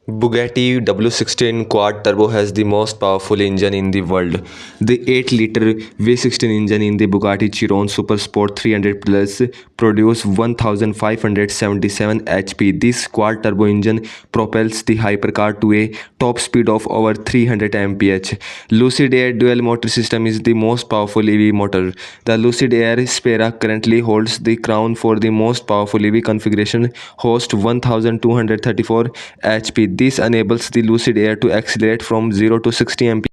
Bugatti W16 quad turbo has the most powerful engine in the world. The 8-liter V16 engine in the Bugatti Chiron Super Sport 300 Plus produces 1577 HP. This quad turbo engine propels the hypercar to a top speed of over 300 mph. Lucid Air dual motor system is the most powerful EV motor. The Lucid Air Spera currently holds the crown for the most powerful EV configuration, host 1234 HP. This enables the Lucid Air to accelerate from 0 to 60 mph